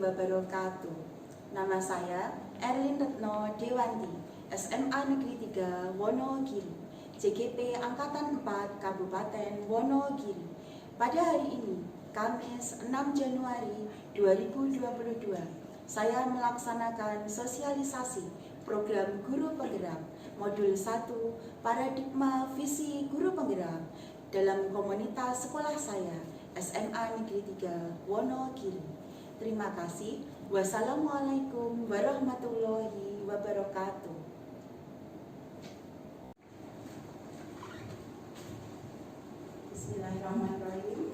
wabarakatuh. Nama saya Erlin Retno Dewanti, SMA Negeri 3 Wonogiri, CGP Angkatan 4 Kabupaten Wonogiri. Pada hari ini, Kamis 6 Januari 2022, saya melaksanakan sosialisasi program Guru Penggerak Modul 1 Paradigma Visi Guru Penggerak dalam komunitas sekolah saya, SMA Negeri 3 Wonogiri. Terima kasih. Wassalamualaikum warahmatullahi wabarakatuh. Bismillahirrahmanirrahim.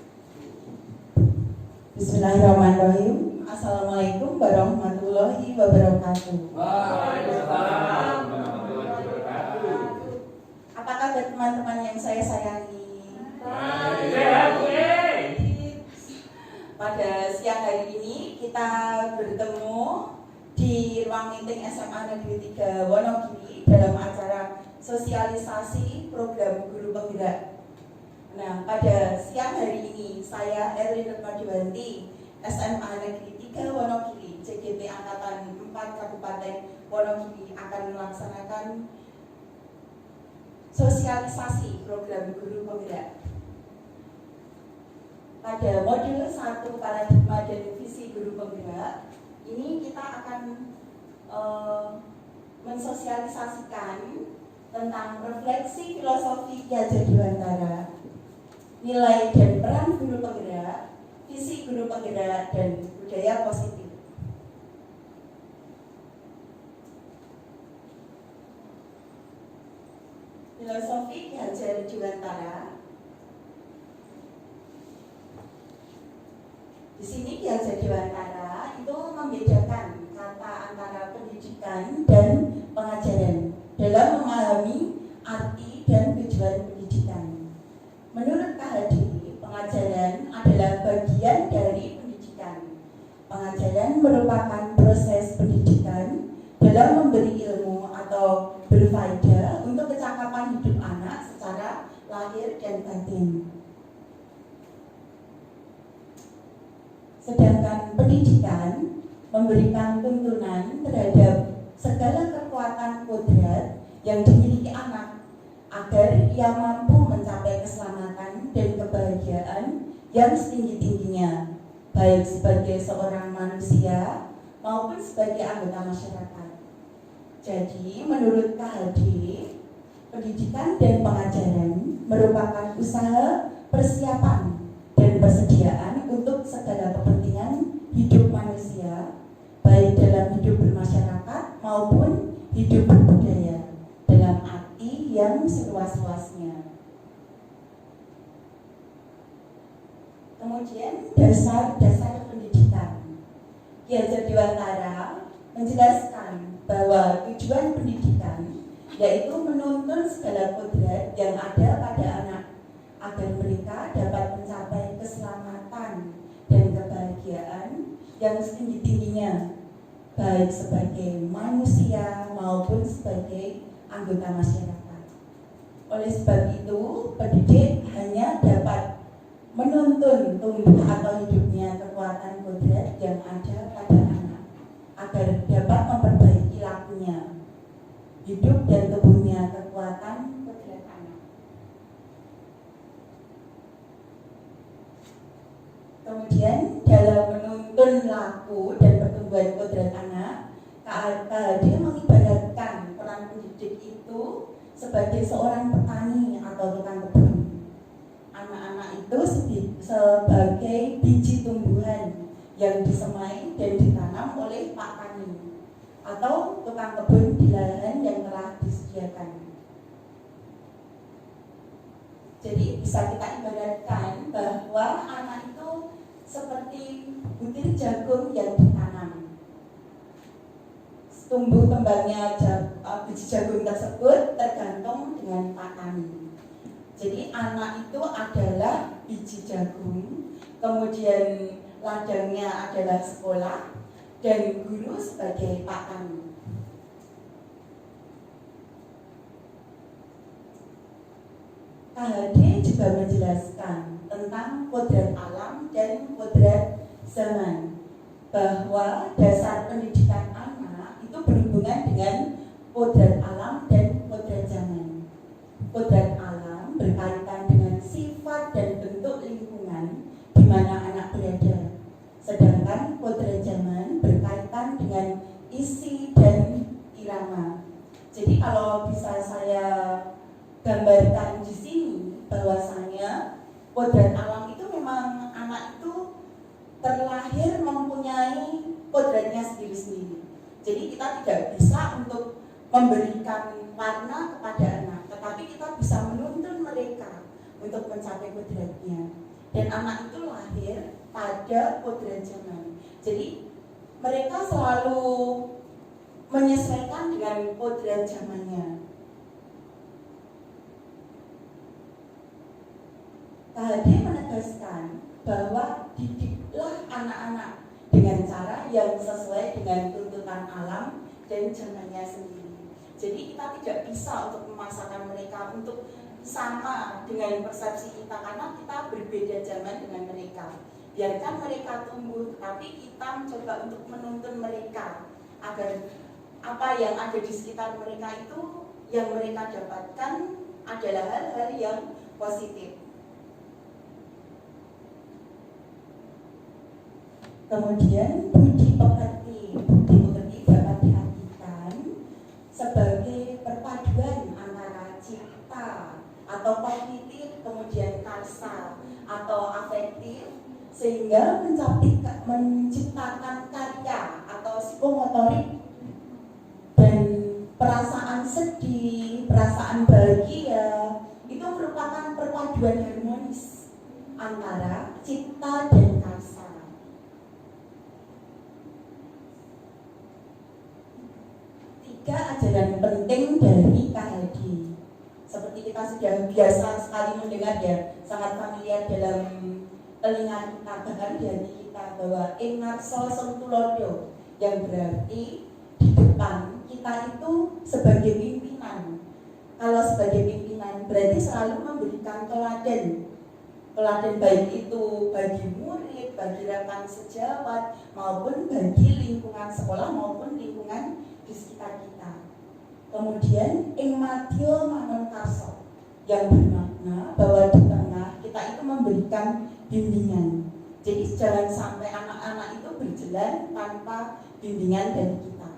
Bismillahirrahmanirrahim. Assalamualaikum warahmatullahi wabarakatuh. Waalaikumsalam warahmatullahi wabarakatuh. Apa kabar teman-teman yang saya sayangi? Pada siang hari ini kita bertemu di ruang meeting SMA Negeri 3 Wonogiri dalam acara sosialisasi program Guru Penggerak. Nah, pada siang hari ini saya Erlin Retno Dewanti, SMA Negeri 3 Wonogiri, CGP Angkatan 4 Kabupaten Wonogiri akan melaksanakan sosialisasi program Guru Penggerak. Pada modul 1 Paradigma dan Visi Guru Penggerak ini kita akan mensosialisasikan tentang refleksi filosofi Ki Hajar Dewantara, nilai dan peran guru penggerak, visi guru penggerak, dan budaya positif. Filosofi Ki Hajar Dewantara. Di sini Ki Hajar Dewantara itu membedakan kata antara pendidikan dan pengajaran dalam memahami arti dan tujuan pendidikan. Menurut KHD, pengajaran adalah bagian dari pendidikan. Pengajaran merupakan proses pendidikan dalam memberi ilmu atau berfaedah untuk kecakapan hidup anak secara lahir dan batin. Sedangkan pendidikan memberikan tuntunan terhadap segala kekuatan kodrat yang dimiliki anak agar ia mampu mencapai keselamatan dan kebahagiaan yang setinggi-tingginya, baik sebagai seorang manusia maupun sebagai anggota masyarakat. Jadi, menurut KHD, pendidikan dan pengajaran merupakan usaha persiapan dan persediaan untuk segala kepentingan hidup manusia, baik dalam hidup bermasyarakat maupun hidup berbudaya, dalam arti yang seluas-luasnya. Kemudian dasar-dasar pendidikan. Ki Hajar Dewantara menjelaskan bahwa tujuan pendidikan yaitu menuntun segala kodrat yang ada pada anak agar mereka dapat mencapai keselamatan dan kebahagiaan yang setinggi-tingginya, baik sebagai manusia maupun sebagai anggota masyarakat. Oleh sebab itu, pendidik hanya dapat menuntun tumbuh atau hidupnya kekuatan kodrat yang ada pada anak agar dapat memperbaiki lakunya, hidup dan tumbuhnya kekuatan kodrat anak. Kemudian dalam menuntun laku dan pertumbuhan kodrat anak, KHD mengibaratkan peran pendidik itu sebagai seorang petani atau tukang kebun. Anak-anak itu sebagai biji tumbuhan yang disemai dan ditanam oleh Pak Tani atau tukang kebun di lahan yang telah disediakan. Jadi bisa kita ibaratkan bahwa anak itu seperti butir jagung yang ditanam. Tumbuh kembangnya biji jagung tersebut tergantung dengan petani. Jadi anak itu adalah biji jagung, kemudian ladangnya adalah sekolah, dan guru sebagai petani. KHD juga menjelaskan tentang kodrat alam dan kodrat zaman. bahwa dasar pendidikan anak itu berhubungan dengan kodrat alam dan kodrat zaman. Kodrat alam berkaitan dengan sifat dan bentuk lingkungan di mana anak berada. Sedangkan kodrat zaman berkaitan dengan isi dan irama. Jadi kalau bisa saya gambarkan di sini bahwasanya kodrat alam itu memang anak itu terlahir mempunyai kodratnya sendiri-sendiri. Jadi kita tidak bisa untuk memberikan warna kepada anak, tetapi kita bisa menuntun mereka untuk mencapai kodratnya. Dan anak itu lahir pada kodrat zaman. Jadi mereka selalu menyesuaikan dengan kodrat zamannya. KHD menegaskan bahwa didiklah anak-anak dengan cara yang sesuai dengan tuntutan alam dan zamannya sendiri. Jadi kita tidak bisa untuk memaksakan mereka untuk sama dengan persepsi kita karena kita berbeda zaman dengan mereka. Biarkan mereka tumbuh, tapi kita mencoba untuk menuntun mereka agar apa yang ada di sekitar mereka itu yang mereka dapatkan adalah hal-hal yang positif. Kemudian budi pekerti dapat diartikan sebagai perpaduan antara cipta atau kognitif, kemudian karsa atau afektif, sehingga menciptakan karya atau psikomotorik dan perasaan sedih, perasaan bahagia itu merupakan perpaduan harmonis antara cipta dan karsa. Tiga ajaran penting dari KHD. Seperti kita sudah biasa sekali mendengar ya, sangat familiar dalam telinga kita, bahkan di hati kita, bahwa Engarso Sentulodo, yang berarti di depan kita itu sebagai pimpinan. Kalau sebagai pimpinan berarti selalu memberikan teladan. Teladan baik itu bagi murid, bagi rekan sejawat, maupun bagi lingkungan sekolah maupun lingkungan di sekitar kita. Kemudian ing madya mangun karsa, yang bermakna bahwa di tengah kita itu memberikan bimbingan. Jadi jangan sampai anak-anak itu berjalan tanpa bimbingan dari kita.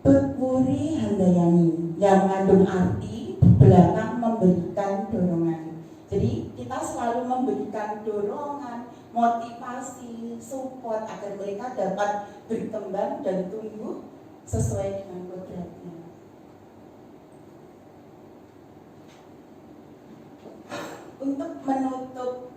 Tutwuri Handayani, yang mengandung arti di belakang memberikan dorongan. Jadi kita selalu memberikan dorongan, motivasi, support agar mereka dapat berkembang dan tumbuh sesuai dengan kodratnya. Untuk menutup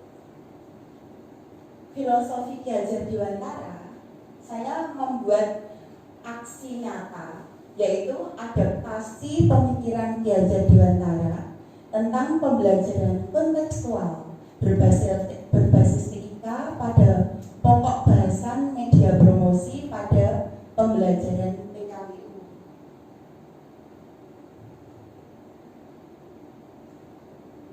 filosofi Ki Hajar Dewantara, saya membuat aksi nyata, yaitu adaptasi pemikiran Ki Hajar Dewantara tentang pembelajaran kontekstual berbasis TIK pada pokok bahasan media promosi pada pembelajaran PKWU.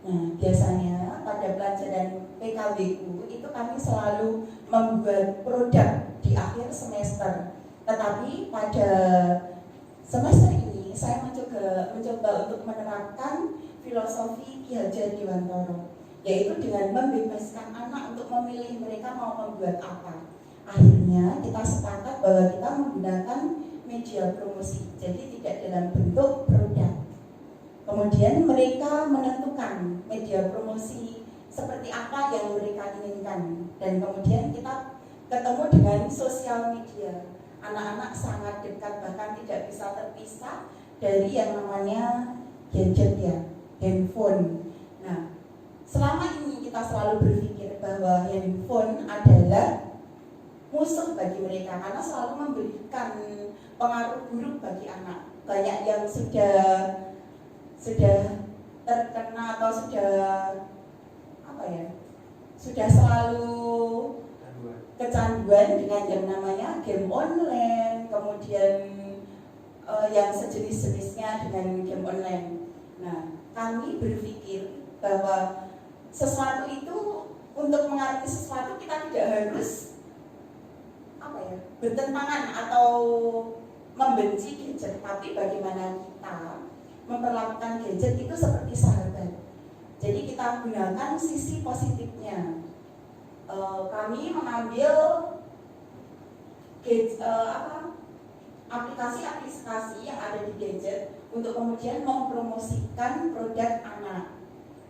Nah, biasanya pada pelajaran PKWU itu kami selalu membuat produk di akhir semester. Tetapi pada semester ini saya mencoba untuk menerapkan filosofi Ki Hajar Dewantara, yaitu dengan membebaskan anak untuk memilih mereka mau membuat apa. Akhirnya kita sepakat bahwa kita menggunakan media promosi, jadi tidak dalam bentuk produk. Kemudian mereka menentukan media promosi seperti apa yang mereka inginkan, dan kemudian kita ketemu dengan sosial media. Anak-anak sangat dekat, bahkan tidak bisa terpisah dari yang namanya gadget ya, handphone. Nah, selama ini kita selalu berpikir bahwa handphone adalah musuh bagi mereka karena selalu memberikan pengaruh buruk bagi anak. Banyak yang sudah terkena atau sudah selalu kecanduan dengan yang namanya game online, kemudian yang sejenis-jenisnya dengan game online. Nah, kami berpikir bahwa sesuatu itu untuk mengerti sesuatu kita tidak harus bertentangan atau membenci gadget, tapi bagaimana kita memperlakukan gadget itu seperti sahabat. Jadi kita gunakan sisi positifnya. Kami mengambil aplikasi-aplikasi yang ada di gadget untuk kemudian mempromosikan produk anak.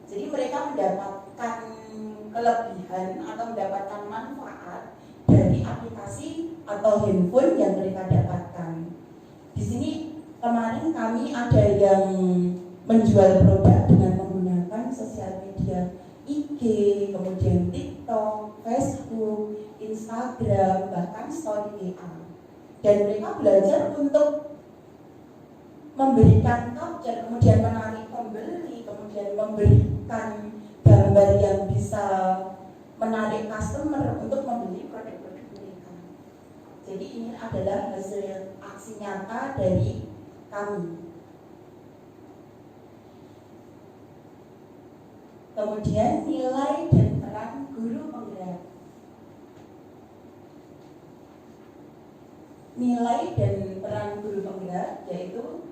Jadi mereka mendapatkan kelebihan atau mendapatkan manfaat dari aplikasi atau handphone yang mereka dapatkan. Di sini kemarin kami ada yang menjual produk dengan menggunakan sosial media IG, kemudian TikTok, Facebook, Instagram, bahkan story WA. Dan mereka belajar untuk memberikan capture, kemudian menarik pembeli, kemudian memberikan gambar yang bisa menarik customer untuk membeli produk-produk mereka. Jadi ini adalah hasil aksi nyata dari kami. Kemudian nilai dan peran guru penggerak. Nilai dan peran guru penggerak yaitu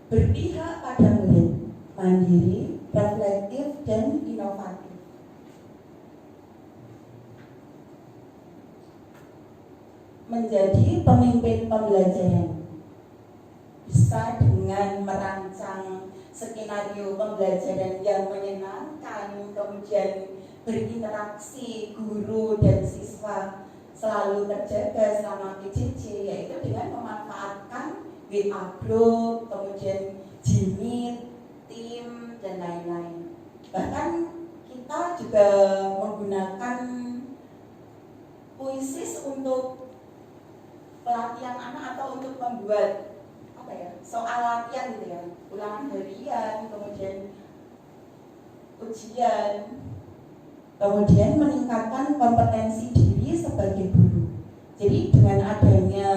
berpihak pada murid, mandiri, reflektif, dan inovatif. Menjadi pemimpin pembelajaran bisa dengan merancang skenario pembelajaran yang menyenangkan, kemudian berinteraksi guru dan siswa selalu terjaga selama PJJ, yaitu dengan memanfaatkan WA group, kemudian Jimit, tim, dan lain-lain. Bahkan kita juga menggunakan puisis untuk pelatihan anak atau untuk membuat soal latihan gitu ya, ulangan harian, kemudian ujian, kemudian meningkatkan kompetensi diri sebagai guru. Jadi dengan adanya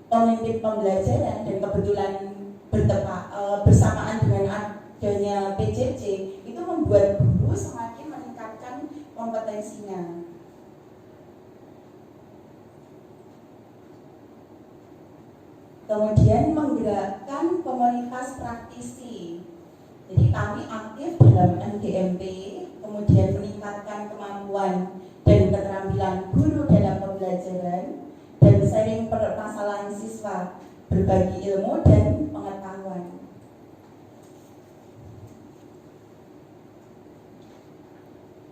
pemimpin pembelajaran dan kebetulan bersamaan dengan adanya PJJ itu membuat guru semakin meningkatkan kompetensinya. Kemudian menggerakkan komunitas praktisi. Jadi kami aktif dalam NGMP, kemudian meningkatkan kemampuan dan keterampilan guru dalam pembelajaran dan sharing permasalahan siswa, berbagi ilmu dan pengetahuan.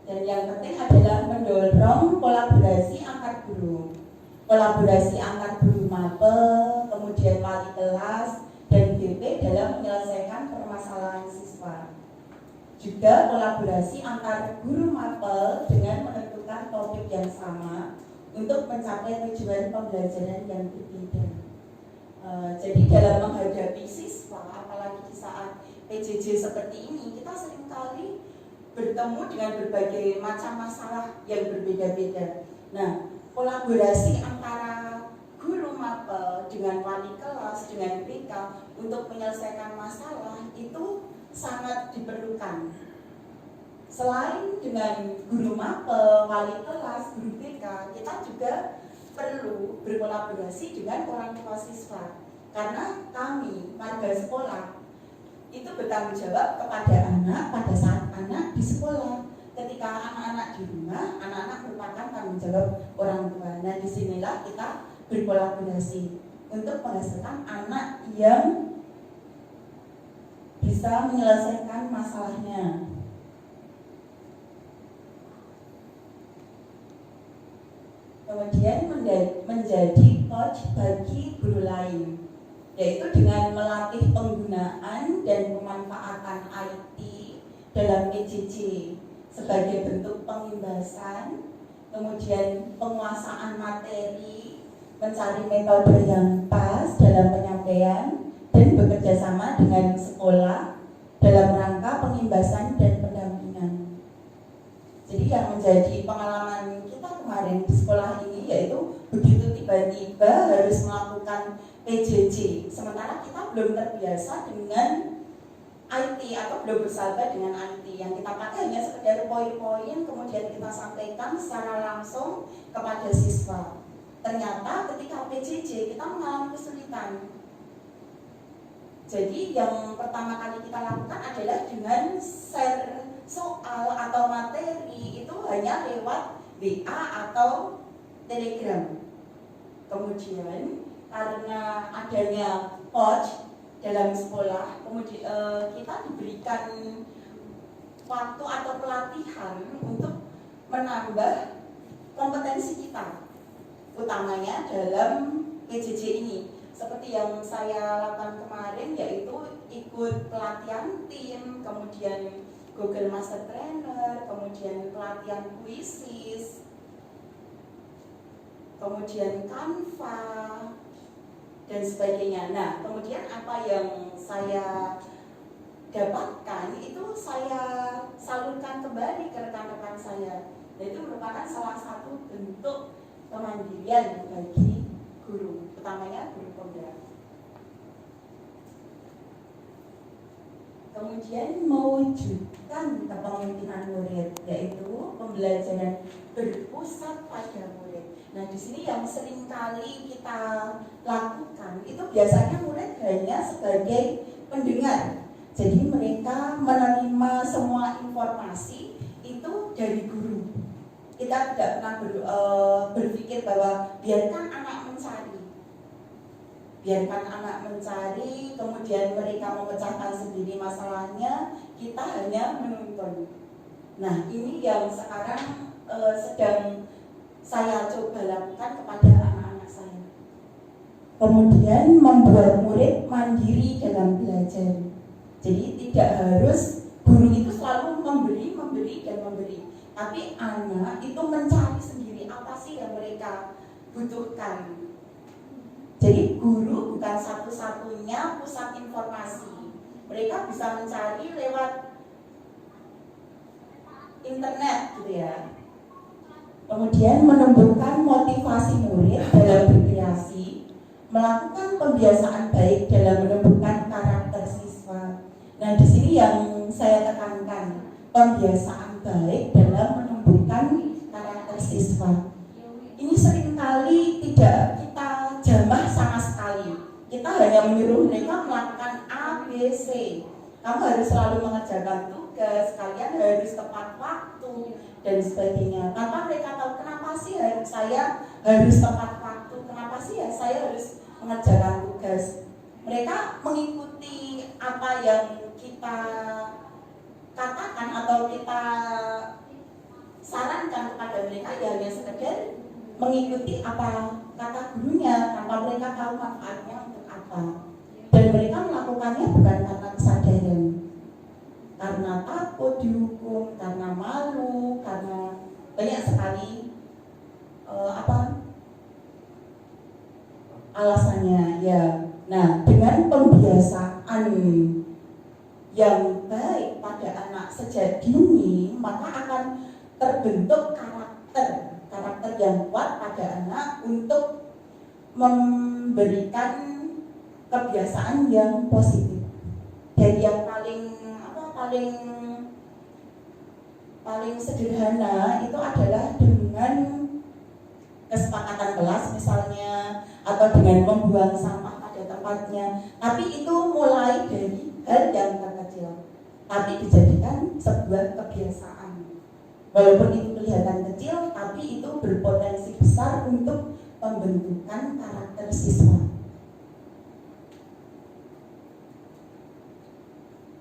Dan yang penting adalah mendorong kolaborasi antar guru. Kolaborasi antar guru mapel, kemudian wali kelas, dan BP dalam menyelesaikan permasalahan siswa. Juga kolaborasi antar guru mapel dengan menentukan topik yang sama untuk mencapai tujuan pembelajaran yang berbeda. Jadi dalam menghadapi siswa, apalagi di saat PJJ seperti ini, kita seringkali bertemu dengan berbagai macam masalah yang berbeda-beda. Nah, kolaborasi antara guru mapel dengan wali kelas, dengan BK untuk menyelesaikan masalah itu sangat diperlukan. Selain dengan guru mapel, wali kelas, guru BK, kita juga perlu berkolaborasi dengan orang tua siswa. Karena kami, warga sekolah, itu bertanggung jawab kepada anak pada saat anak di sekolah. Ketika anak-anak di rumah, anak-anak merupakan tanggung jawab orang tua. Nah, disinilah kita berkolaborasi untuk menghasilkan anak yang bisa menyelesaikan masalahnya. Kemudian menjadi coach bagi guru lain, yaitu dengan melatih penggunaan dan pemanfaatan IT dalam PJJ sebagai bentuk pengimbasan, kemudian penguasaan materi, mencari metode yang pas dalam penyampaian, dan bekerja sama dengan sekolah dalam rangka pengimbasan dan pendampingan. Jadi yang menjadi pengalaman kita kemarin di sekolah ini yaitu begitu tiba-tiba harus melakukan PJJ, sementara kita belum terbiasa dengan IT atau belum bersahabat dengan IT. Yang kita pakai hanya sekedar poin-poin, kemudian kita sampaikan secara langsung kepada siswa. Ternyata ketika PJJ kita mengalami kesulitan. Jadi yang pertama kali kita lakukan adalah dengan share soal atau materi itu hanya lewat WA atau Telegram. Kemudian karena adanya coach dalam sekolah, kemudian kita diberikan waktu atau pelatihan untuk menambah kompetensi kita, utamanya dalam PJJ ini. Seperti yang saya lakukan kemarin, yaitu ikut pelatihan tim, kemudian Google Master Trainer, kemudian pelatihan Quizzes, kemudian Canva, dan sebagainya. Nah, kemudian apa yang saya dapatkan itu saya salurkan kembali ke rekan-rekan saya. Dan itu merupakan salah satu bentuk kemandirian bagi guru, utamanya guru pemula. Kemudian mewujudkan kepemimpinan murid, yaitu pembelajaran berpusat pada murid. Nah, di sini yang sering kali kita lakukan itu biasanya murid hanya sebagai pendengar. Jadi mereka menerima semua informasi itu dari guru. Kita tidak pernah berpikir bahwa biarkan anak mencari. Biarkan anak mencari, kemudian mereka memecahkan sendiri masalahnya, kita hanya menuntun. Nah, ini yang sekarang sedang saya coba lakukan kepada anak-anak saya. Kemudian membuat murid mandiri dalam belajar. Jadi tidak harus guru itu selalu memberi, dan memberi. Tapi anak itu mencari sendiri apa sih yang mereka butuhkan. Jadi guru bukan satu-satunya pusat informasi. Mereka bisa mencari lewat internet gitu ya. Kemudian menumbuhkan motivasi murid dalam berkreasi, melakukan pembiasaan baik dalam menumbuhkan karakter siswa. Nah, di sini yang saya tekankan, pembiasaan baik dalam menumbuhkan karakter siswa. Ini seringkali tidak kita jamah sama sekali. Kita hanya menyuruh mereka melakukan A, B, C. Kamu harus selalu mengerjakan tugas, kalian harus tepat waktu, dan sebagainya. Tanpa mereka tahu kenapa sih saya harus tepat waktu, kenapa sih saya harus mengerjakan tugas. Mereka mengikuti apa yang kita katakan atau kita sarankan kepada mereka, ya hanya sekedar mengikuti apa kata gurunya tanpa mereka tahu manfaatnya untuk apa. Dan mereka melakukannya bukan karena kesadaran, karena takut dihukum, karena malu, karena banyak sekali alasannya ya. Nah, dengan pembiasaan yang baik pada anak sejak dini, maka akan terbentuk karakter yang kuat pada anak untuk memberikan kebiasaan yang positif. Dan yang paling sederhana itu adalah dengan kesepakatan kelas misalnya, atau dengan membuang sampah pada tempatnya. Tapi itu mulai dari hal yang terkecil, tapi dijadikan sebuah kebiasaan. Walaupun itu kelihatan kecil, tapi itu berpotensi besar untuk pembentukan karakter siswa.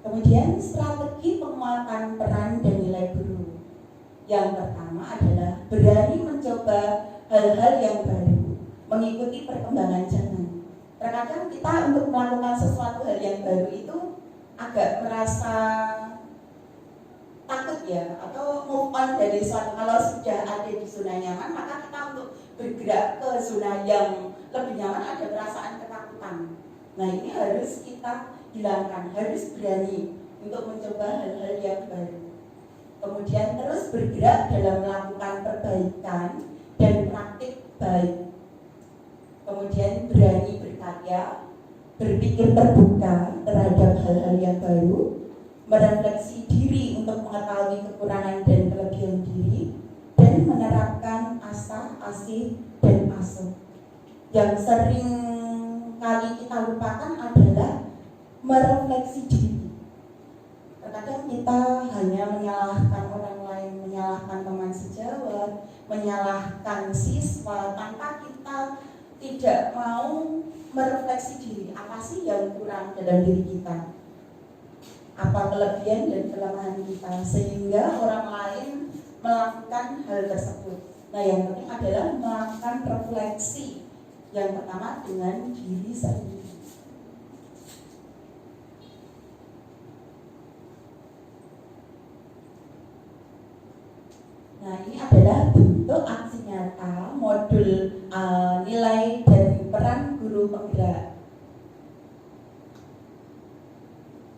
Kemudian strategi penguatan peran dan nilai guru. Yang pertama adalah berani mencoba hal-hal yang baru, mengikuti perkembangan zaman. Terkadang kita untuk melakukan sesuatu hal yang baru itu agak merasa takut ya, atau move on dari suatu. Kalau sudah ada di zona nyaman, maka kita untuk bergerak ke zona yang lebih nyaman ada perasaan ketakutan. Nah, ini harus kita hilangkan, harus berani untuk mencoba hal-hal yang baru. Kemudian terus bergerak dalam melakukan perbaikan dan praktik baik. Kemudian berani berkarya, berpikir terbuka terhadap hal-hal yang baru, merefleksi diri untuk mengetahui kekurangan dan kelebihan diri, dan menerapkan asah, asih, dan asuh. Yang sering kali kita lupakan adalah merefleksi diri. Terkadang kita hanya menyalahkan orang lain, menyalahkan teman sejawat, menyalahkan siswa, tanpa kita tidak mau merefleksi diri. Apa sih yang kurang dalam diri kita? Apa kelebihan dan kelemahan kita, sehingga orang lain melakukan hal tersebut. Nah, yang penting adalah melakukan refleksi. Yang pertama dengan diri sendiri. Nah, ini adalah bentuk aksi nyata modul nilai dan peran guru penggerak.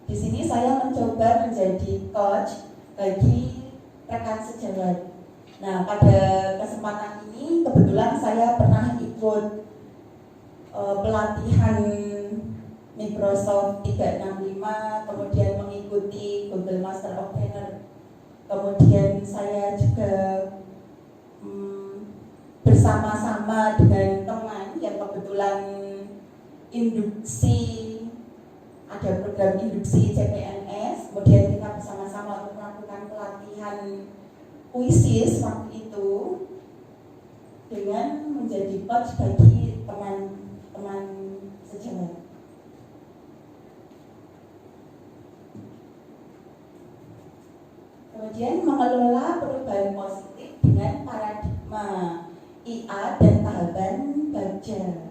Di sini saya mencoba menjadi coach bagi rekan sejawat. Nah, pada kesempatan ini kebetulan saya pernah ikut pelatihan Microsoft 365, kemudian mengikuti Google Master of Trainer. Kemudian saya juga bersama-sama dengan teman yang kebetulan induksi, ada program induksi CPNS. Kemudian kita bersama-sama untuk melakukan pelatihan puisis waktu itu dengan menjadi coach bagi teman-teman sejawat. Kemudian mengelola perubahan positif dengan paradigma IA dan tahapan Bagja.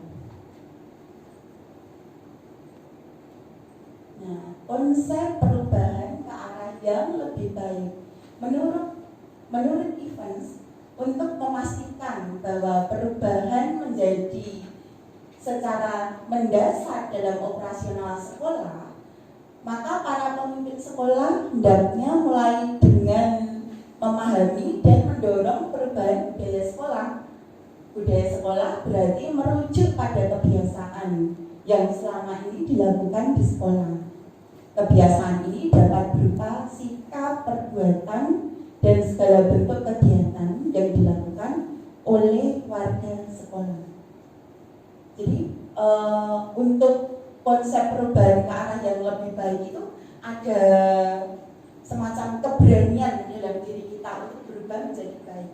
Nah, konsep perubahan ke arah yang lebih baik menurut Evans, untuk memastikan bahwa perubahan menjadi secara mendasar dalam operasional sekolah, maka para pemimpin sekolah hendaknya mulai dengan memahami dan mendorong perubahan budaya sekolah. Budaya sekolah berarti merujuk pada kebiasaan yang selama ini dilakukan di sekolah. Kebiasaan ini dapat berupa sikap, perbuatan, dan segala bentuk kegiatan yang dilakukan oleh warga sekolah. Jadi untuk konsep perubahan ke arah yang lebih baik itu ada semacam keberanian dalam diri kita untuk berubah menjadi baik.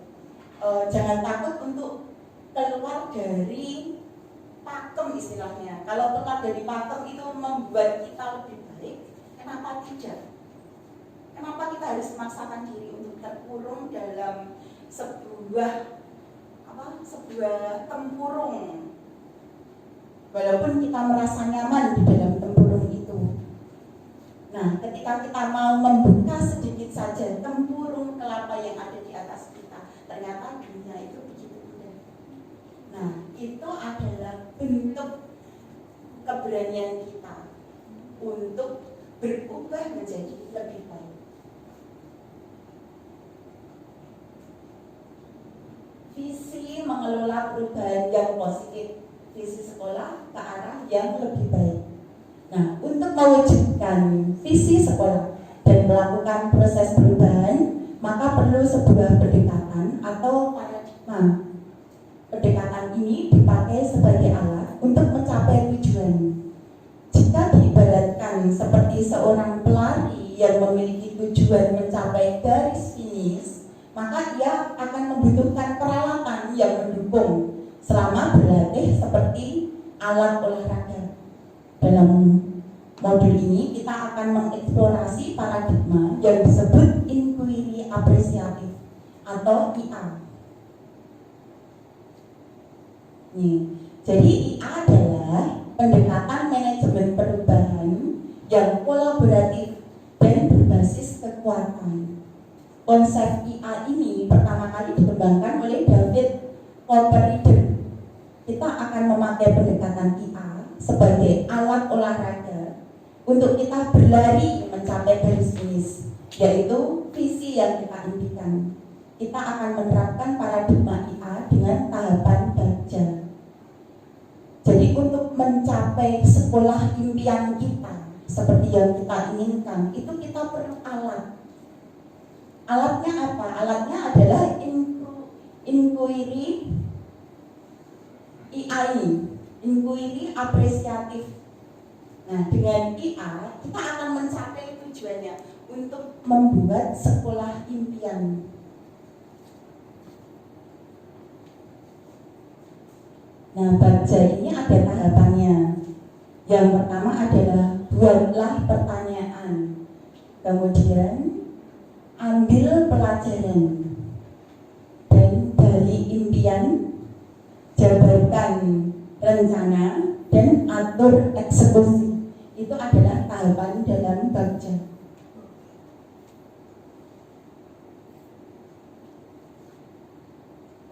Jangan takut untuk keluar dari pakem istilahnya. Kalau keluar dari pakem itu membuat kita lebih baik, kenapa tidak? Kenapa kita harus memaksakan diri untuk terkurung dalam sebuah tempurung? Walaupun kita merasa nyaman di dalam tempurung itu. Nah, ketika kita mau membuka sedikit saja tempurung kelapa yang ada di atas kita, ternyata dunia itu begitu mudah. Nah, itu adalah bentuk keberanian kita untuk berubah menjadi lebih baik. Visi mengelola perubahan yang positif, visi sekolah ke arah yang lebih baik. Nah, untuk mewujudkan visi sekolah dan melakukan proses perubahan, maka perlu sebuah pendekatan atau paradigma. Pendekatan ini dipakai sebagai alat untuk mencapai tujuan. Jika diibaratkan seperti seorang pelari yang memiliki tujuan mencapai garis finish, maka ia akan membutuhkan peralatan yang mendukung selama berlatih seperti alat olahraga. Dalam modul ini kita akan mengeksplorasi paradigma yang disebut inquiry apresiatif atau IA. Jadi IA adalah pendekatan manajemen perubahan yang kolaboratif dan berbasis kekuatan. Konsep IA ini pertama kali dikembangkan oleh David Copperrider. Kita akan memakai pendekatan IA sebagai alat olahraga untuk kita berlari mencapai garis finish, yaitu visi yang kita impikan. Kita akan menerapkan paradigma IA dengan tahapan Bagja. Jadi untuk mencapai mencapai sekolah impian kita seperti yang kita inginkan, itu kita perlu alat. Alatnya apa? Alatnya adalah inquiry IAI, inquiry apresiatif. Nah, dengan IA kita akan mencapai tujuannya untuk membuat sekolah impian. Nah, baca ini ada tahapannya. Yang pertama adalah buatlah pertanyaan, kemudian ambil pelajaran, dan dari impian jabarkan rencana dan atur eksekusi. Itu adalah tahapan dalam baca.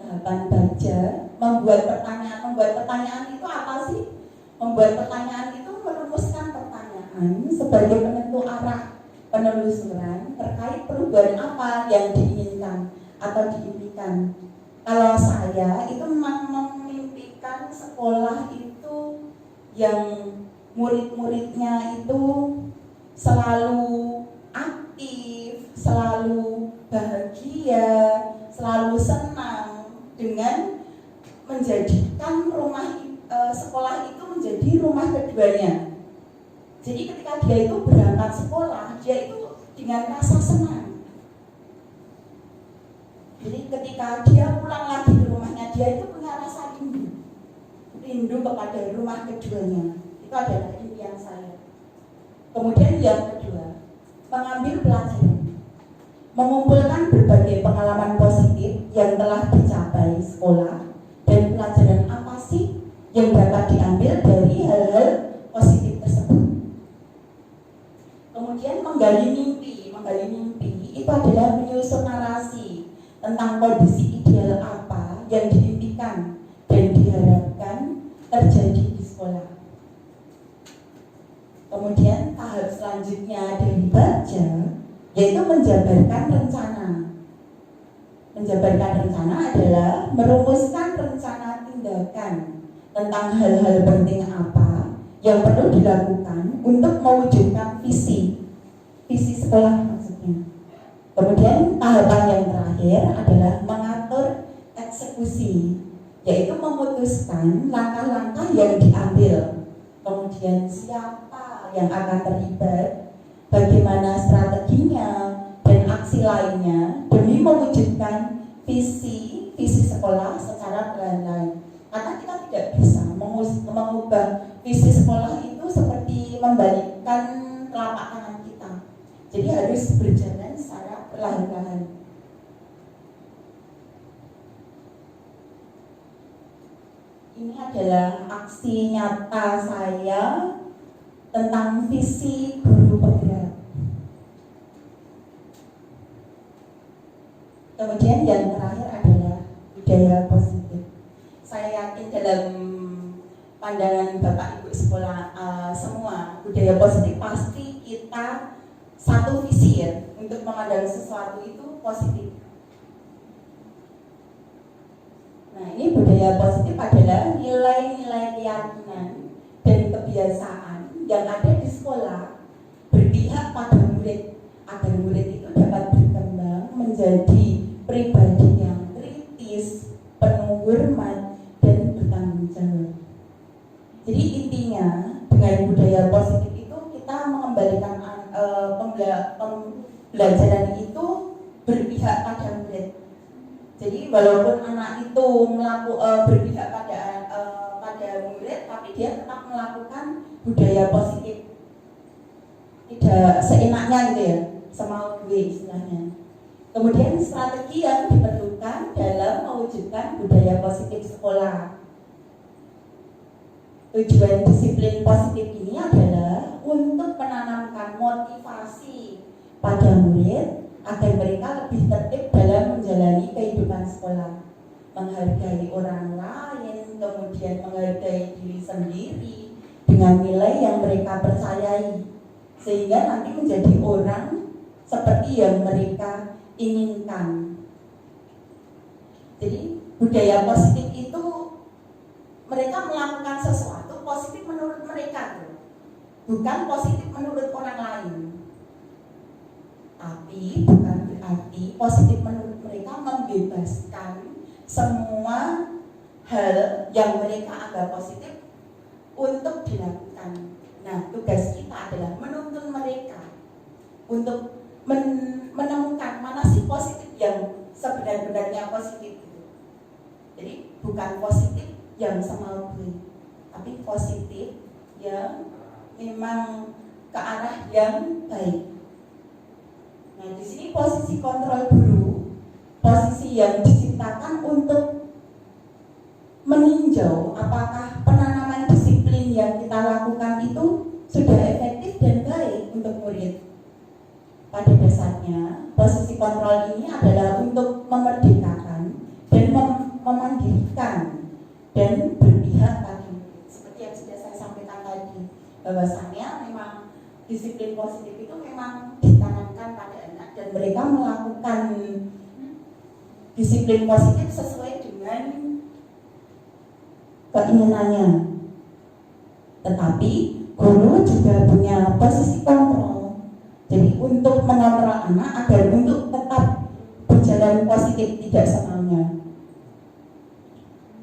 Tahapan baca, membuat pertanyaan itu apa sih? Membuat pertanyaan itu merumuskan pertanyaan sebagai penentu arah penelusuran terkait perubahan apa yang diinginkan atau diimpikan. Kalau saya itu memang memimpikan sekolah itu yang murid-muridnya itu selalu aktif, selalu bahagia, selalu senang, dengan menjadikan sekolah itu menjadi rumah keduanya. Jadi ketika dia itu berangkat sekolah, dia itu dengan rasa senang. Jadi ketika dia pulang lagi ke rumahnya, dia itu punya rasa rindu kepada rumah keduanya. Itu adalah impian saya. Kemudian yang kedua, mengambil pelajaran, mengumpulkan berbagai pengalaman positif yang telah dicapai sekolah, dan pelajaran apa sih yang dapat diambil dari hal-hal positif tersebut. Kemudian menggali mimpi itu adalah menyusun narasi tentang kondisi ideal apa yang diimpikan dan diharapkan terjadi di sekolah. Kemudian tahap selanjutnya dari baca yaitu menjabarkan rencana. Menjabarkan rencana adalah merumuskan rencana tindakan tentang hal-hal penting apa yang perlu dilakukan untuk mewujudkan visi sekolah maksudnya. Kemudian tahapan yang terakhir adalah mengatur eksekusi, yaitu memutuskan langkah-langkah yang diambil, kemudian siapa yang akan terlibat, bagaimana strateginya, dan aksi lainnya demi mewujudkan visi sekolah secara perlahan-lahan. Karena kita tidak bisa mengubah visi sekolah itu seperti membalikkan telapak tangan kita. Jadi harus berjalan secara perlahan-lahan. Ini adalah aksi nyata saya tentang visi guru penggerak. Kemudian yang terakhir adalah budaya positif. Saya yakin dalam pandangan Bapak Ibu sekolah semua, budaya positif pasti kita satu visi ya, untuk memandang sesuatu itu positif. Nah, ini budaya positif adalah nilai-nilai keyakinan dan kebiasaan yang ada di sekolah berpihak pada murid, agar murid itu dapat berkembang menjadi pribadi yang kritis, penuh hormat, dan bertanggung jawab. Jadi intinya dengan budaya positif itu kita mengembalikan pembelajaran itu berpihak pada murid. Jadi walaupun anak itu berpihak pada murid, tapi dia tetap melakukan budaya positif. Tidak seenaknya gitu ya, semau gue istilahnya. Kemudian strategi yang diperlukan dalam mewujudkan budaya positif sekolah. Tujuan disiplin positif ini adalah untuk menanamkan motivasi pada murid agar mereka lebih tertib dalam menjalani kehidupan sekolah, menghargai orang lain, kemudian menghargai diri sendiri dengan nilai yang mereka percayai, sehingga nanti menjadi orang seperti yang mereka inginkan. Jadi budaya positif itu mereka melakukan sesuatu positif menurut mereka tuh. Bukan positif menurut orang lain. Tapi bukan berarti positif menurut mereka membebaskan semua hal yang mereka anggap positif untuk dilakukan. Nah, tugas kita adalah menuntun mereka untuk menemukan mana sih positif yang sebenar-benarnya positif itu. Jadi bukan positif yang semau gue, tapi positif yang memang ke arah yang baik. Nah, di sini posisi kontrol guru, posisi yang diciptakan untuk meninjau apakah penanaman disiplin yang kita lakukan itu sudah efektif dan baik untuk murid. Pada dasarnya, posisi kontrol ini adalah untuk memerdekakan dan memandirikan dan berpihak pada murid. Seperti yang sudah saya sampaikan tadi, bahwasanya memang disiplin positif itu memang ditanamkan pada anak dan mereka melakukan disiplin positif sesuai dengan keinginannya. Tetapi guru juga punya posisi kontrol. Jadi untuk mengontrol anak agar untuk tetap berjalan positif, tidak semaunya.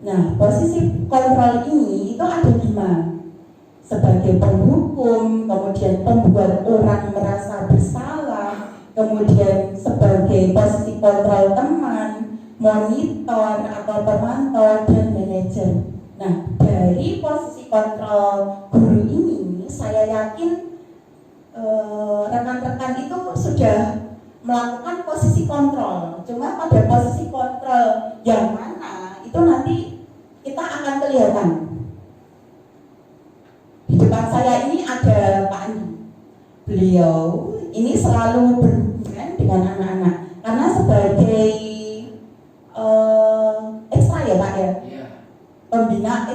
Nah, posisi kontrol ini itu ada 5. Sebagai penghukum, kemudian pembuat orang merasa bersalah, kemudian sebagai posisi kontrol teman, monitor atau pemantau, dan manajer. Nah, dari posisi kontrol guru ini, saya yakin rekan-rekan itu sudah melakukan posisi kontrol. Cuma pada posisi kontrol yang mana itu nanti kita akan kelihatan. Di depan saya ini ada Pak Andi. Beliau ini selalu berhubungan dengan anak-anak karena sebagai ekstra ya Pak ya. Pembina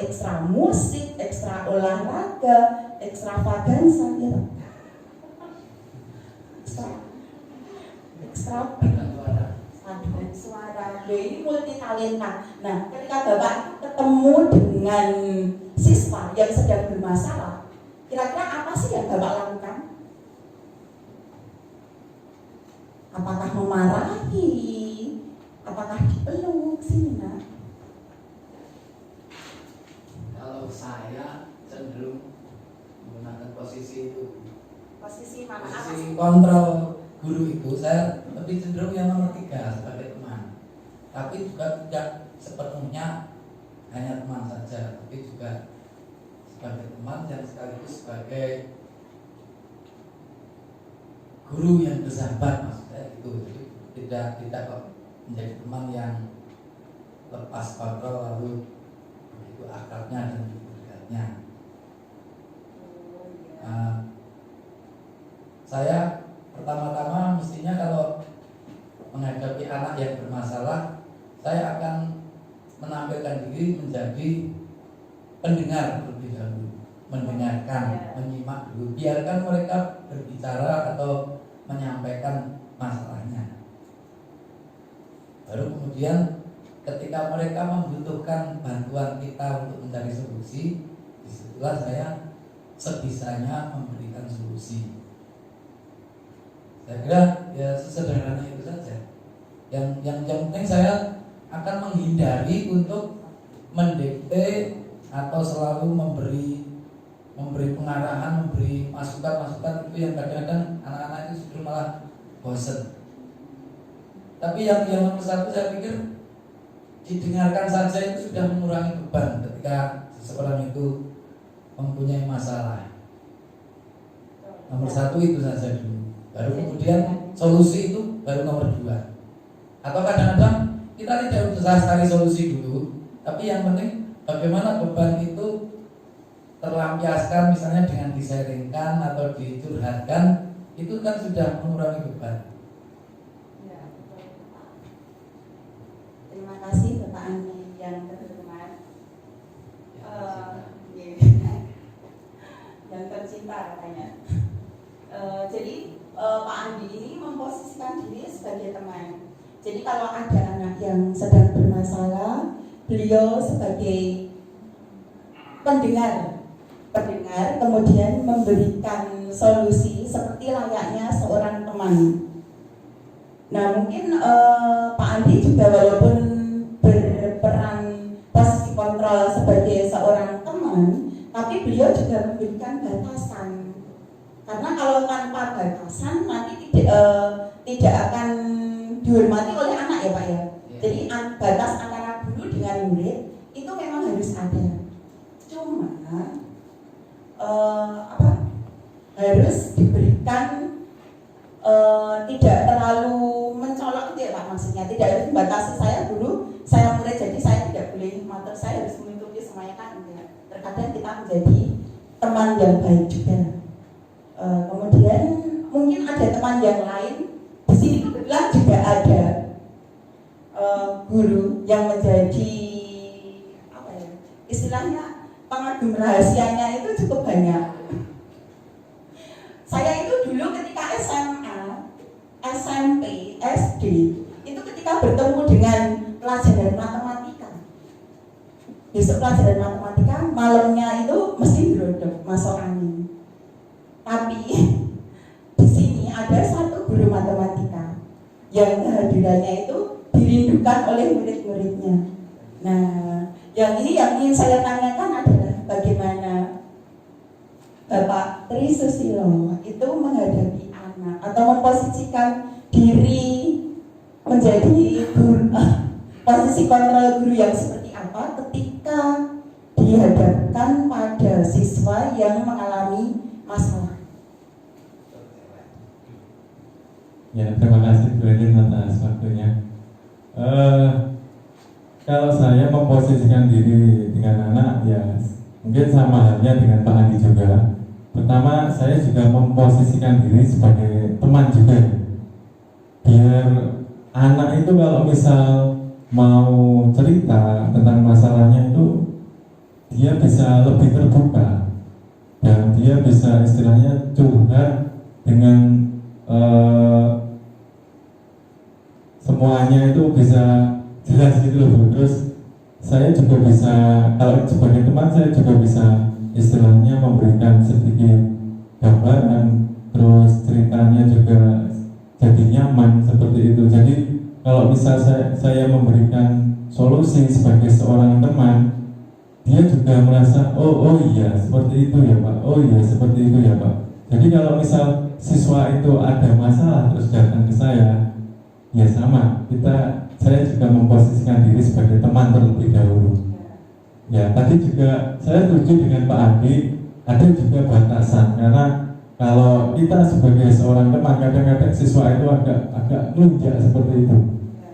ekstra musik, ekstra olahraga, ekstravaganza ya. Ekstra paduan suara. Ini multi talenta. Nah, ketika Bapak ketemu dengan siswa yang sedang bermasalah, kira-kira apa sih yang Bapak lakukan? Apakah memarahi? Apakah dipeluk sini, Nak? Kalau saya cenderung menggunakan posisi itu. Posisi mana? Posisi kontrol guru itu saya lebih cenderung yang nomor 3 sebagai teman. Tapi juga tidak sepenuhnya hanya teman saja, tapi juga sebagai teman yang sekaligus sebagai guru yang bersahabat, maksudnya itu. Jadi tidak kok menjadi teman yang lepas kontrol lalu begitu akrabnya dan begitu dekatnya. Saya pertama-tama mestinya kalau menghadapi anak yang bermasalah, saya akan menampilkan diri menjadi pendengar terlebih dahulu, mendengarkan, menyimak dulu, biarkan mereka berbicara atau menyampaikan masalahnya. Baru kemudian ketika mereka membutuhkan bantuan kita untuk mencari solusi, disitulah saya sebisanya memberikan solusi. Saya kira ya sesederhana itu saja. Yang penting saya akan menghindari untuk mendikte atau selalu memberi pengarahan, memberi masukan itu yang kadang-kadang anak-anak itu justru malah bosan. Tapi yang nomor 1 saya pikir didengarkan saja itu sudah mengurangi beban ketika seseorang itu mempunyai masalah. Nomor 1 itu saja dulu. Baru kemudian solusi itu baru nomor 2. Atau kadang-kadang kita tidak usah cari solusi dulu, tapi yang penting bagaimana beban itu terlampiaskan, misalnya dengan disaringkan atau dicurhatkan, itu kan sudah mengurangi beban. Ya, betul. Terima kasih Bapak Andi yang terhormat. Yang tercinta katanya. Jadi Pak Andi ini memposisikan diri sebagai teman. Jadi kalau ada anak yang sedang bermasalah, beliau sebagai pendengar pendengar, kemudian memberikan solusi seperti layaknya seorang teman. Nah mungkin Pak Andi juga walaupun berperan posisi kontrol sebagai seorang teman, tapi beliau juga memberikan batasan. Karena kalau tanpa batasan nanti tidak akan dihormati oleh anak ya Pak ya. Jadi batas antara guru dengan murid itu memang harus ada. Cuma harus diberikan tidak terlalu mencolok gitu ya Pak, maksudnya tidak harus membatasi saya guru, saya murid, jadi saya tidak boleh matur, saya harus mengikuti semuanya kan enggak. Terkadang kita menjadi teman yang baik juga. Kemudian mungkin ada teman yang lain di sini, kebetulan juga ada guru yang menjadi apa ya, istilahnya pengagum rahasianya itu cukup banyak. Saya itu dulu ketika SMA, SMP, SD, itu ketika bertemu dengan pelajaran matematika, besok pelajaran matematika, malamnya itu mesti berodok, masuk angin. Tapi di sini ada satu guru matematika yang kehadirannya itu dirindukan oleh murid-muridnya. Nah, yang ini yang ingin saya tanyakan adalah bagaimana Bapak Tri Susilo itu menghadapi anak atau memposisikan diri menjadi guru, posisi kontrol guru yang seperti apa ketika dihadapkan pada siswa yang mengalami masalah. Ya, terima kasih Bu Edin atas waktunya. Kalau saya memposisikan diri dengan anak, ya mungkin sama halnya dengan Pak Andi juga. Pertama, saya juga memposisikan diri sebagai teman juga. Biar anak itu kalau misal mau cerita tentang masalahnya itu, dia bisa lebih terbuka dan dia bisa istilahnya curhat dengan semuanya itu bisa jelas gitu loh. Terus saya juga bisa, kalau sebagai teman saya juga bisa istilahnya memberikan sedikit gambaran, terus ceritanya juga jadi nyaman seperti itu. Jadi kalau misal saya memberikan solusi sebagai seorang teman, dia juga merasa oh iya seperti itu ya Pak, oh iya seperti itu ya Pak. Jadi kalau misal siswa itu ada masalah terus datang ke saya, ya sama, saya juga memposisikan diri sebagai teman terlebih dahulu. Ya, tadi juga saya setuju dengan Pak Andi, ada juga batasan, karena kalau kita sebagai seorang teman, kadang-kadang siswa itu agak melunjak seperti itu,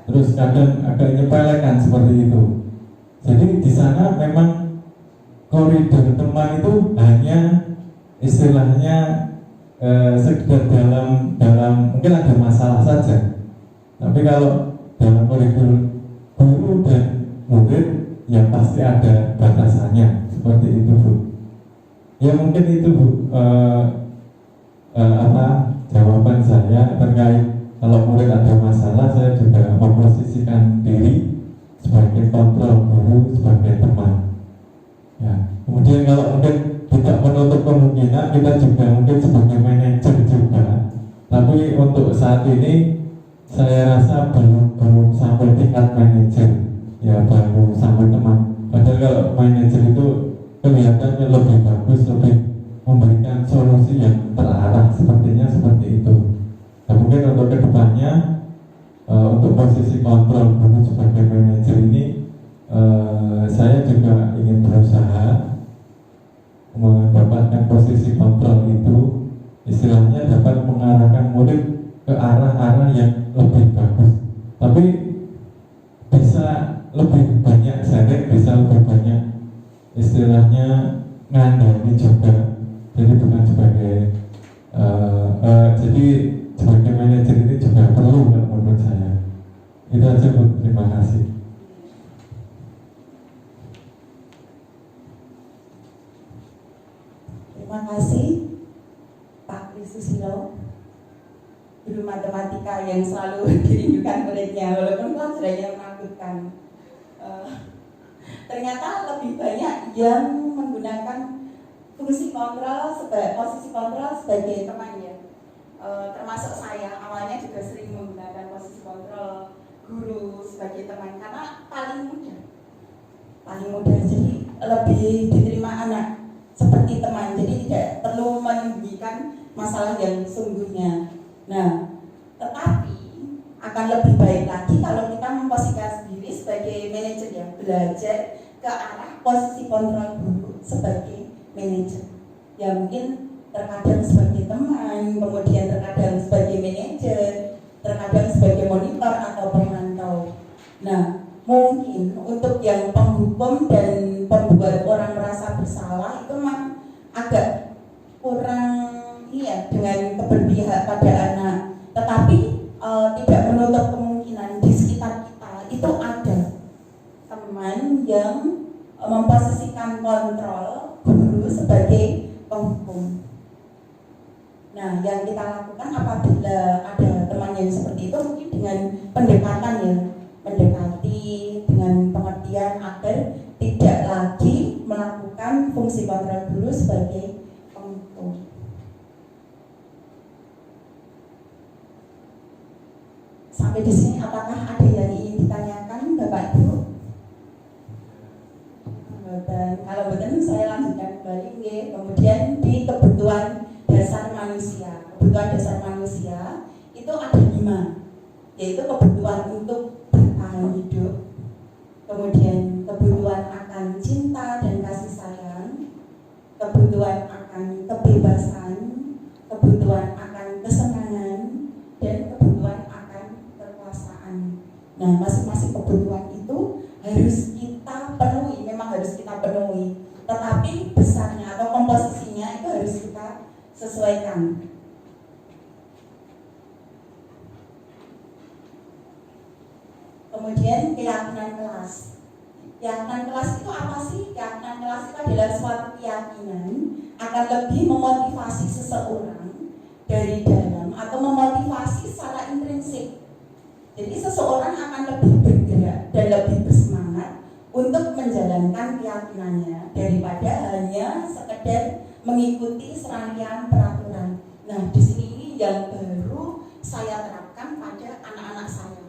terus kadang agak nyepelekan seperti itu. Jadi di sana memang koridor teman itu hanya istilahnya sekedar dalam mungkin ada masalah saja. Tapi kalau dalam koridor guru dan murid, ya pasti ada batasannya seperti itu Bu. Ya mungkin itu Bu jawaban saya terkait kalau murid ada masalah, saya juga memposisikan diri sebagai kontrol guru, sebagai teman. Ya, kemudian kalau mungkin tidak menutup kemungkinan kita juga mungkin sebagai manajer juga. Tapi untuk saat ini saya rasa belum sampai tingkat manajer, ya baru sampai teman. Padahal kalau manajer itu kelihatannya lebih bagus, lebih memberikan solusi yang terarah, sepertinya seperti itu. Nah mungkin untuk kedepannya untuk posisi kontrol guru sebagai manajer ini, saya juga ingin berusaha mendapatkan posisi kontrol itu, istilahnya dapat mengarahkan murid ke arah-arah yang lebih bagus, tapi bisa lebih banyak sharing, bisa lebih banyak istilahnya ngandani juga. Jadi bukan sebagai jadi sebagai manajer ini juga perlu menurut saya. Itu aja Bu, terima kasih. Terima kasih Pak Tri Susilo, guru matematika yang selalu dirindukan muridnya walaupun pelajarannya menakutkan. Ternyata lebih banyak yang menggunakan fungsi kontrol posisi kontrol sebagai teman ya. Termasuk saya awalnya juga sering menggunakan posisi kontrol guru sebagai teman karena paling mudah jadi lebih diterima anak seperti teman, jadi tidak perlu menyembunyikan masalah yang sungguhnya. Nah, tetapi akan lebih baik lagi kalau kita memposisikan diri sebagai manajer yang belajar ke arah posisi kontrol guru sebagai manajer. Ya mungkin terkadang sebagai teman, kemudian terkadang sebagai manajer, terkadang sebagai monitor atau pemantau. Nah, mungkin untuk yang penghukum dan pembuat orang merasa bersalah itu memang agak kurang dengan keberpihak pada anak. Tetapi tidak menutup kemungkinan di sekitar kita itu ada teman yang memposisikan kontrol guru sebagai penghukum. Nah, yang kita lakukan apabila ada teman yang seperti itu mungkin dengan pendekatan ya, mendekati dengan pengertian agar tidak lagi melakukan fungsi kontrol guru sebagai penghukum. Sampai di sini apakah ada yang ingin ditanyakan Bapak Ibu? Dan kalau betul saya lanjutkan kembali. Kemudian di kebutuhan dasar manusia. Kebutuhan dasar manusia itu ada 5, yaitu kebutuhan untuk bertahan hidup, kemudian kebutuhan akan cinta dan kasih sayang, kebutuhan akan kebebasan, kebutuhan akan kesenangan, dan kebutuhan akan kekuasaan. Nah, masing-masing kebutuhan itu harus kita penuhi, memang harus kita penuhi. Tetapi besarnya atau komposisinya itu harus kita sesuaikan. Kemudian keyakinan kelas. Keyakinan kelas itu apa sih? Keyakinan kelas itu adalah suatu keyakinan akan lebih memotivasi seseorang dari dalam atau memotivasi secara intrinsik. Jadi seseorang akan lebih bergerak dan lebih bersemangat untuk menjalankan keyakinannya daripada hanya sekedar mengikuti serangkaian peraturan. Nah, di sini ini yang baru saya terapkan pada anak-anak saya.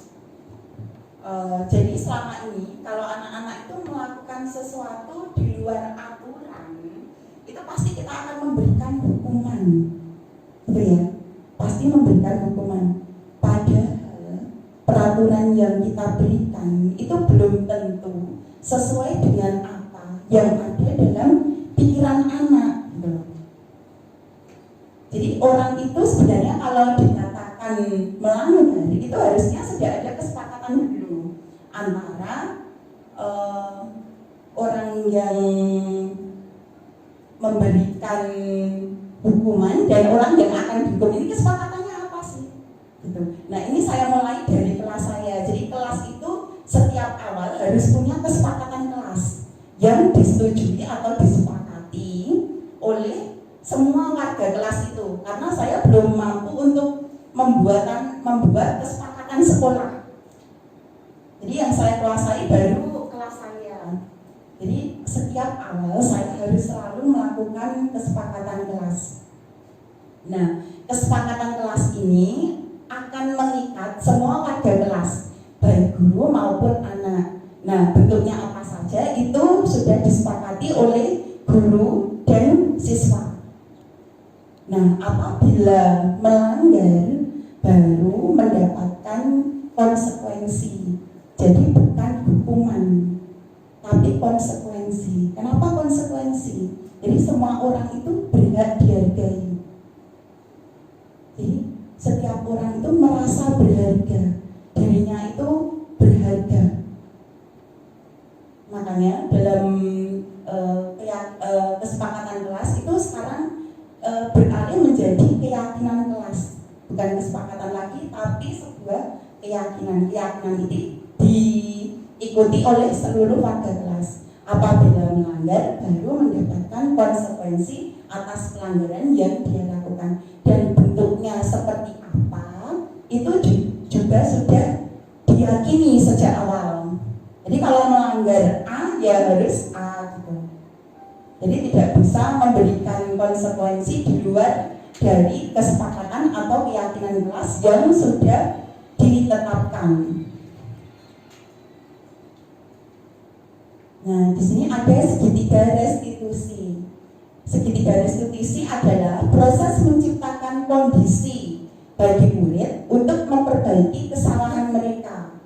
Jadi selama ini kalau anak-anak itu melakukan sesuatu di luar aturan, itu pasti kita akan memberikan hukuman, gitu ya? Pasti memberikan hukuman. Padahal peraturan yang kita berikan itu belum tentu sesuai dengan apa yang ada dalam pikiran anak. Jadi orang itu sebenarnya kalau dikatakan melanggar itu harusnya sudah ada kesepakatan dulu antara orang yang memberikan hukuman dan orang yang akan dihukum. Ini kesepakatannya apa sih? Gitu. Nah, ini saya mulai dari kelas saya. Jadi kelas itu setiap awal harus punya kesepakatan kelas yang disetujui atau disepakati oleh semua warga kelas itu, karena saya belum mampu untuk membuat kesepakatan sekolah. Jadi yang saya kuasai baru kelas saya. Jadi setiap awal saya harus selalu melakukan kesepakatan kelas. Nah, kesepakatan kelas ini akan mengikat semua warga kelas, baik guru maupun anak. Nah, bentuknya apa saja itu sudah disepakati oleh guru dan siswa. Nah, apabila melanggar baru mendapatkan konsekuensi. Jadi bukan hukuman, tapi konsekuensi. Kenapa konsekuensi? Jadi semua orang itu berhak dihargai. Jadi setiap orang itu merasa berharga, dirinya itu berharga. Makanya dalam kesepakatan kelas itu sekarang beralih menjadi keyakinan kelas, bukan kesepakatan lagi, tapi sebuah keyakinan. Keyakinan ini diikuti oleh seluruh warga kelas. Apabila melanggar, baru mendapatkan konsekuensi atas pelanggaran yang dia lakukan. Dan bentuknya seperti apa, itu juga sudah diyakini sejak awal. Jadi kalau melanggar A, ya harus A gitu. Jadi tidak bisa memberikan konsekuensi di luar dari kesepakatan atau keyakinan kelas yang sudah ditetapkan. Nah, di sini ada segitiga restitusi. Segitiga restitusi adalah proses menciptakan kondisi bagi murid untuk memperbaiki kesalahan mereka,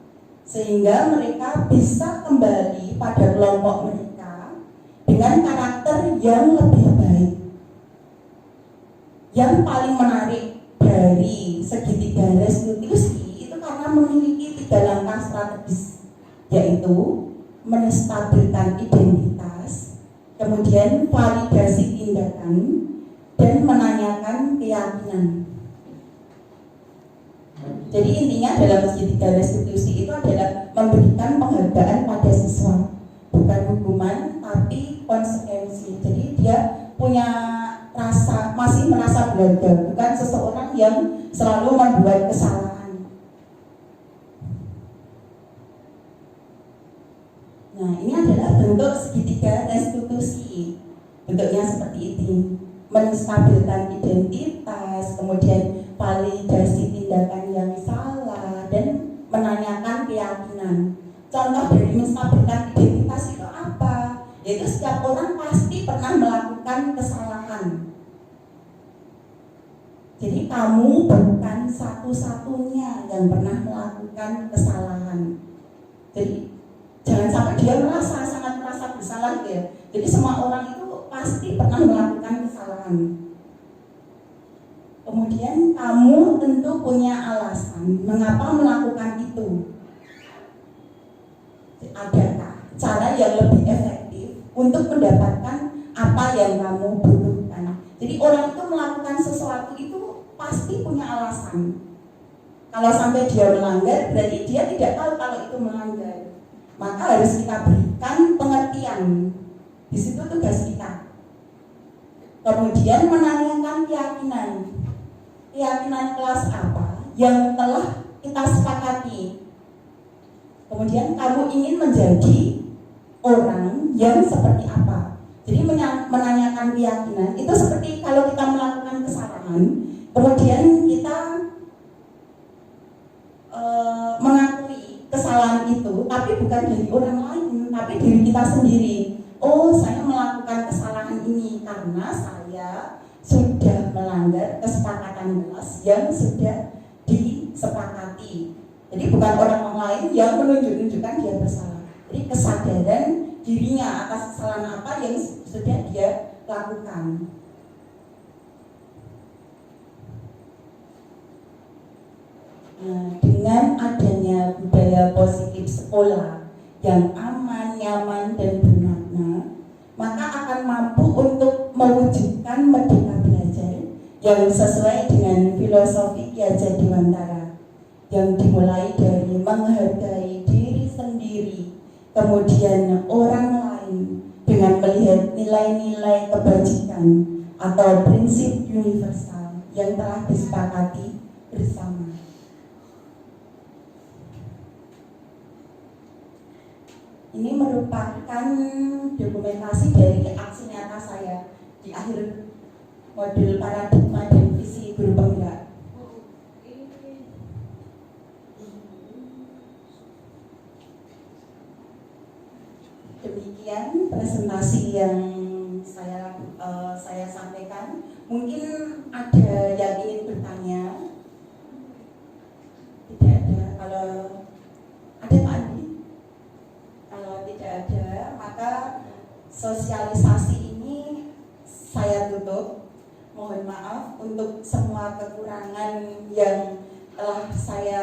sehingga mereka bisa kembali pada kelompok mereka dengan karakter yang lebih baik. Yang paling menarik dari segitiga restitusi itu karena memiliki 3 langkah strategis, yaitu menstabilkan identitas, kemudian validasi tindakan, dan menanyakan keyakinan. Jadi intinya dalam segitiga restitusi itu adalah memberikan penghargaan pada siswa, bukan hukuman tapi konsekuensi. Jadi dia punya rasa, masih merasa berharga, bukan seseorang yang selalu membuat kesalahan. Nah, ini adalah bentuk segitiga restitusi. Bentuknya seperti ini: menstabilkan identitas, kemudian validasi tindakan yang salah, dan menanyakan keyakinan. Contoh dari menstabilkan identitas itu apa? Yaitu setiap orang pasti pernah melakukan kesalahan. Jadi kamu bukan satu-satunya yang pernah melakukan kesalahan. Jadi jangan sampai dia sangat merasa bersalah ya. Jadi semua orang itu pasti pernah melakukan kesalahan. Kemudian kamu tentu punya alasan mengapa melakukan itu. Adakah cara yang lebih efektif untuk mendapatkan apa yang kamu butuhkan? Jadi orang itu melakukan sesuatu itu pasti punya alasan. Kalau sampai dia melanggar, berarti dia tidak tahu kalau itu melanggar. Maka harus kita berikan pengertian. Di situ tugas kita. Kemudian menanyakan keyakinan. Keyakinan kelas apa yang telah kita sepakati. Kemudian kamu ingin menjadi orang yang seperti apa. Jadi menanyakan keyakinan itu seperti kalau kita melakukan kesalahan, kemudian kita mengakui kesalahan itu, tapi bukan dari orang lain, tapi diri kita sendiri. Oh, saya melakukan kesalahan ini karena saya sudah melanggar kesepakatan kelas yang sudah disepakati. Jadi bukan orang lain yang menunjukkan dia bersalah. Jadi kesadaran dirinya atas kesalahan apa yang sudah dia lakukan. Nah, dengan adanya budaya positif sekolah yang aman, nyaman, dan bermakna, maka akan mampu untuk mewujudkan merdeka belajar yang sesuai dengan filosofi Ki Hajar Dewantara, yang dimulai dari menghargai diri sendiri, kemudian orang lain dengan melihat nilai-nilai kebajikan atau prinsip universal yang telah disepakati bersama. Ini merupakan dokumentasi dari aksi nyata saya di akhir modul paradigma dan visi guru penggerak. Demikian presentasi yang saya sampaikan. Mungkin ada yang ingin bertanya? Tidak ada. Kalau ada Pak Andi? Kalau tidak ada, maka sosialisasi ini saya tutup. Mohon maaf untuk semua kekurangan yang telah saya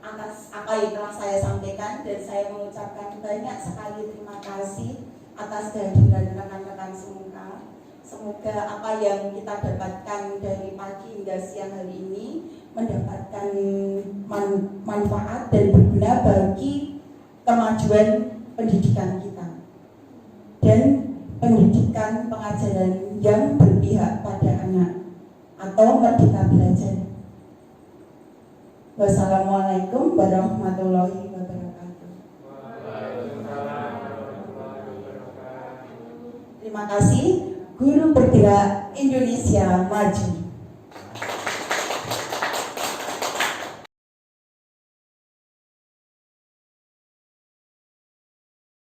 atas apa yang telah saya sampaikan, dan saya mengucapkan banyak sekali terima kasih atas kehadiran rekan-rekan semua. Semoga apa yang kita dapatkan dari pagi hingga siang hari ini mendapatkan manfaat dan berguna bagi kemajuan pendidikan kita dan pendidikan pengajaran yang berpihak pada anak atau merdeka belajar. Wassalamualaikum warahmatullahi wabarakatuh. Terima kasih. Guru Bergerak Indonesia Maju.